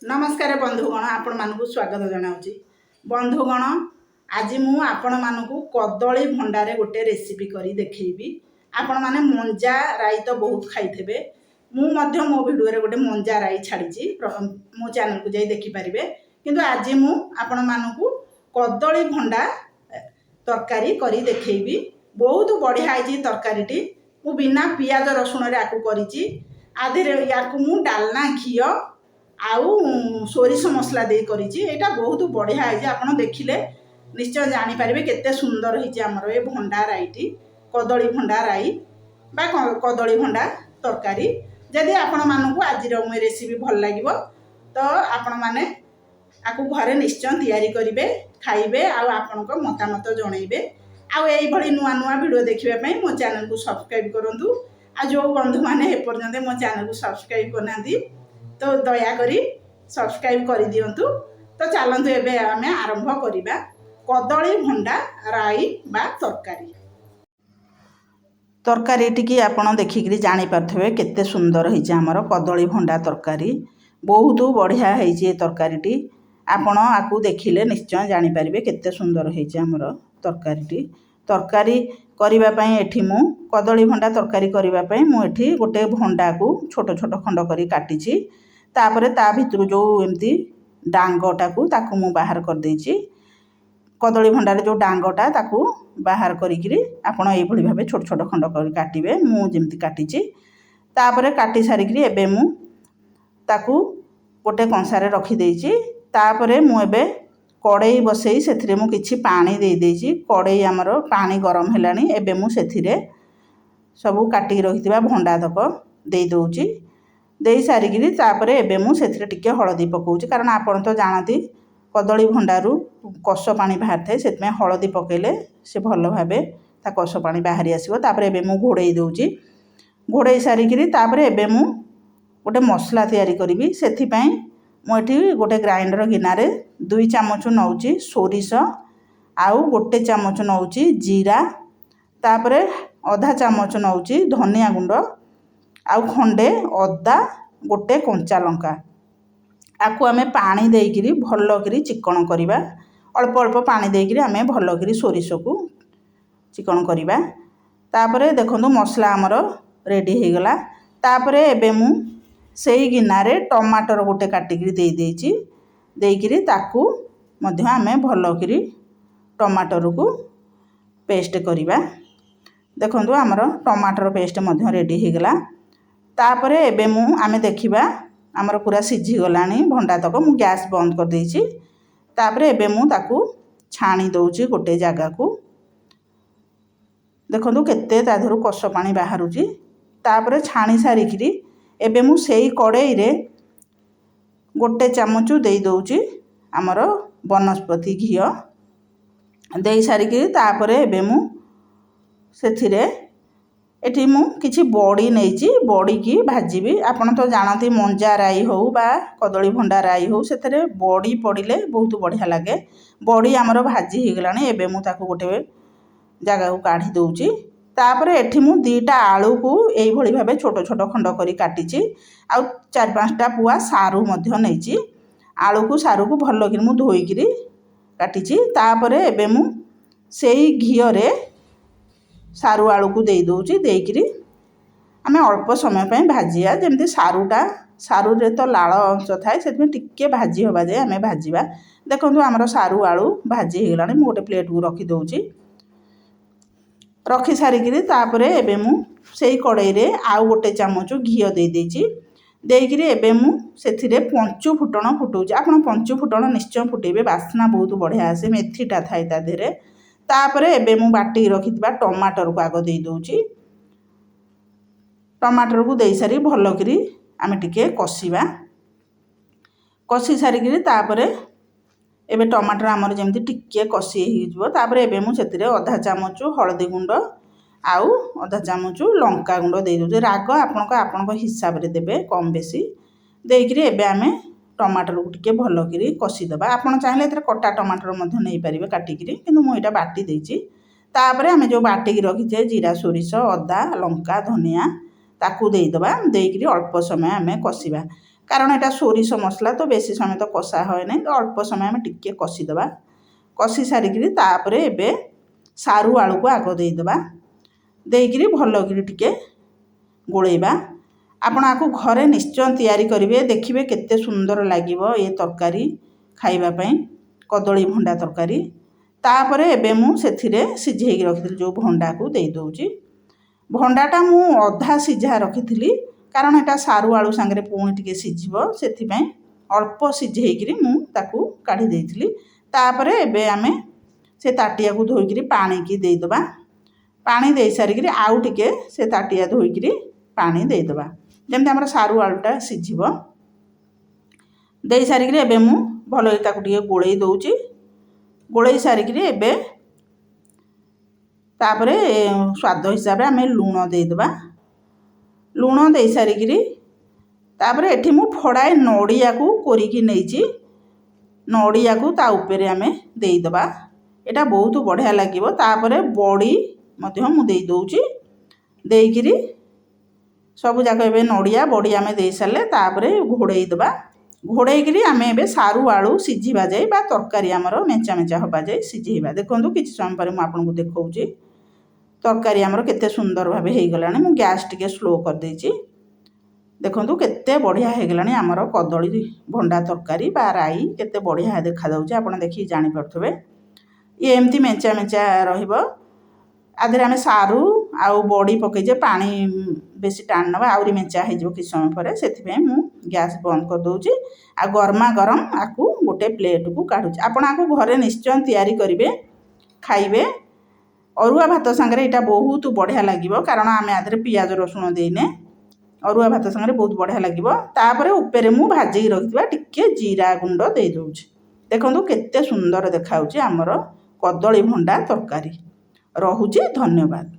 नमस्कार बंधुगण आपण मानकु स्वागत जनाऊँगी। बंधुगण आज मु आपण मानकु कदली भंडारे गोटे रेसिपी करी देखैबी। आपण माने मंजा राई तो बहुत खाइथेबे। मु मध्य मो वीडियो रे गोटे मंजा राई छाड़ीची मो चैनल को जाई देखि परिबे। किंतु आज मु आपण मानकु कदली भंडा तरकारी करी देखैबी। बहुत बढ़िया आइची तरकारीटी। मु बिना पियाज रसुण रे आकु करिची। आधे याकु मु डालना घी आउ सोरिष मसला दे करिची। एटा बहुत बढ़िया है। आपन देखिले निश्चय जानी पारिबे केते सुंदर हिची हमर ए भंडा राईटी कदली भंडा राई बा कदली भंडा तरकारी। जदि आपण मानकु आजिर मो रेसिपी भल लागिवो तो आपण माने आकु घरे निश्चय तैयारी करिवे खाइबे आउ आपनको मतामत जणैबे। आउ एई भली नुआ नुआ वीडियो देखिबा पई मो चैनल को सब्सक्राइब करंतु। आ जो बंधु माने हे पर्यंत मो चैनल को सब्सक्राइब करनांती तो दया करी सब्सक्राइब कर दियंतु। तो चलतु एबे आमे आरंभ करिबा कदली भंडा राई बा तरकारी। तरकारी टिकी आपण देखिकरी जानि पारथबे केते सुंदर हिचे हमर कदली भंडा तरकारी। बहुत बढ़िया हिचे ए तरकारीटी। आपण आकु देखिले निश्चय जानि पारिबे केते सुंदर हिचे हमर तरकारीटी। तरकारी करिबा पई एठी मु कदली भंडा तरकारी करिबा पई मु एठी गोटे भंडा को छोट छोट खंड करी काटिची। तापरे ता भितरु जो एमती डांगटा को ताकू मु बाहर कर देची। कदली भंडार जो डांगटा ताकू बाहर करिकरी आपण एई भली भाबे छोट छोट खंड करी काटिबे। मु जेमती काटिची तापरे काटी सारिकरी एबे मु ताकू गोटे कंसारे रखी देची। तापरे मु एबे कड़ाई बसई सेथिरे मु किछि पानी दे देची। कड़ाई हमर पानी गरम हेलानी। एबे मु सेथिरे सबु काटी रखिथिबा भंडा तक दे दोची। दे सारिकरी तापरे एबे मु सेथिरे टिके हळदी पकाउची। कारण आपण तो जानती कदली भंडारू कष पानी बाहर थाए सेतमे हळदी पकेले से भल भाबे ता कष पानी बाहरी आसीबो। तापरे एबे मु घोड़ेई दोची। घोड़ेई सारिकरी तापरे एबे मु गोटे मसला तयारी करिवि। सेथि पई मु एठी गोटे ग्राइंडर गिनारे 2 चामच नौची सोरिष आउ गोटे चामच नौची जीरा। तापरे आधा चामच नौची धनिया गुंड आउ खंडे अदा गोटे कंचा लंका। आकु आमे पानी देइकिरी भल्लो करी चिकन करिबा। अल्प अल्प पानी देइकिरी आमे भल्लो करी सोरिष को चिकन करिबा। तापरे देखंतु मसला हमर रेडी हे गला। तापरे एबे मु सेई गिनारे टमाटर गोटे काटिकिरी देई देइची। देइकिरी ताकू मध्य आमे भल्लो करी टमाटर को पेस्ट करिबा। देखंतु हमर टमाटर पेस्ट मध्य रेडी हे गला। तापरे एबे मु आमे देखिबा हमर पूरा सिझी गलानी भंडा तक। मु गैस बंद कर देइची। तापरे एबे मु ताकू छाणी दोची गोटे जगह को। देखंतु केते ताधरु कष पानी बाहरुची। तापरे छाणी सारिकिरी एबे मु सेई कड़ाई रे गोटे चामच देई दोची हमर वनस्पति घी देई सारिकिरी। तापरे एबे मु सेथिरे एठी मु किछि बड़ी नेइची। बड़ी की भाजीबी। आपण तो जानती मंजा राई हो बा कदली भंडा राई हो सेथरे बड़ी पड़िले बहुत बढ़िया लागे। बड़ी हमर भाजी हे गलानी। एबे मु ताकू गोटे जगह को काढी दोची। तापरे एठी मु 2टा आलू को एई भली भाबे छोट छोट खंड करी काटिची। आ 4-5टा पुआ सारू मध्य नेइची। आलू को सारू को भल्लो कि मु धोईकिरी काटिची। तापरे एबे मु सेई घियो रे सारू आलू को दे दोची। देइकिरी आमे अल्प समय पे भाजिया। जेमती सारूटा सारू रे तो लाल अंश थाए सेतमे टिके भाजी होबा जे आमे भाजीबा। देखंतु हमर सारू आलू भाजी हे गलानी। मु गोटे प्लेट को रखी दोची। रखी सारिकिरी तापरे एबे मु सेई कड़ाई रे आउ गोटे चामच घियो दे देची। देइकिरी एबे मु सेथिरे पंचु फुटण फुटौची। आपण पंचु फुटण निश्चय फुटेबे बास्ना बहुत बढ़िया आसे। मेथीटा थाए ता देरे। तापरे एबे मु बाटी रखिथिबा टमाटर को आगो दे दोची। टमाटर को देई सारी भल्लो करी आमे टिके कसिबा। कसी सारिकिरी तापरे एबे टमाटर हमर जेमती टिके कसी हे जिवो। तापरे एबे मु सेतिरे आधा चामच हळदी गुंड आउ आधा चामच लंका गुंड दे दोची। राग आपनको हिसाब रे देबे कम बेसी देइकिरी एबे आमे टमाटर को टिके भल्लो करी कसी दबा। आपण चाहिले एतरे कटा टमाटर मध्य नै परिबे काटिकिरी। किंतु मु एटा बाटी देइची। तापरे आमे जो बाटी की रखिथे जीरा सोरिष अदा लंका धनिया ताकू देई दबा। देइकिरी अल्प समय आमे कसिबा। कारण एटा सोरिष मसला तो बेसी समय तो कषा हुए ना, तो अल्प समय आम टिके कषिदेवा। कषि सारिक तापर एबे सारू आलू को आग देदेबा। देकरी भलकरी टिके गोलेबा। आपण आपको घरे निश्चय तैयारी करेंगे, देखिए केते सुंदर लगे ये तरकारी खाइबापी कदली भंडा तरकारी। तापर एबे मु सेथिरे सिझेई रखिथिली जो भंडा को दे दउची। भंडाटा मु अधा सिझा रखिथिली कारण एटा सारू आलू सांगरे पुणी टिके सिझिबो, सेथिपई अल्प सिझेइकरी मु ताकू काढी देइथिली। तापर एबे आमे से ताटिया को धोइकरी पानी की देदेबा। पानी दे सारिकरी आउ टिके से ताटिया धोइकरी पानी देदेबा, जेमति हमर सारू आलूटा सिझिबो। दे सारिकरी एबे मु भलो ताकू टिके गोळेई दउची। गोळेई सारिकरी एबे तापरे स्वाद हिसाब रे आमे लूण देदेबा। लूण दे सारिकरी तापरे एठी मु फड़ाए नड़िया को कोरिकी नैची। नड़िया को ता उपरे आमे देदेबा। एटा बहुत बढ़िया लागिबो। तापरे बड़ी मध्य मु दे दउची। देइकरी सब जाक एबे नड़िया बड़ी आमे दे सारले तापरे घोड़ेई देबा। घोड़ेइकरी आमे एबे सारू आलू सिझिबा जाई बा तरकारी हमर मेंचा मेंचा होबा जाई सिझेइबा। देखंतु किछि समय पर मु आपनको देखौची तरकारी हमर केते सुंदर भाबे हेइ गलानी। मु गैस टिके स्लो कर देइची। देखंतु केते बढ़िया हे गलानी हमर कदली भंडा तरकारी बा राई केते बढ़िया देखा जाउची। आपण देखि जानि परथबे ये एमती मेंचा मेंचा रहिबो। आधे आमे सारू आउ बड़ी पकईजे पानी बेसी टाण नबा आउरी मेंचा हे जो कि समय पर सेथिपे मु गैस बंद कर दउची। आ गरमा गरम आकु गोटे प्लेट को काढुची। आपण आकु घरे निश्चय तैयारी करिवे खाइबे। अरुआ भात संगे एटा बहुत बढ़िया लागिबो कारण आमे आधे पियाज रसुण देइने। अरुआ भात संगे बहुत बढ़िया लागिबो। तापरे उपरे मु भाजी रखिबा टिके जीरा गुंड दे दउची। देखंतु केते सुंदर देखाउची हमर कदली भंडा तरकारी। रहुची। धन्यवाद।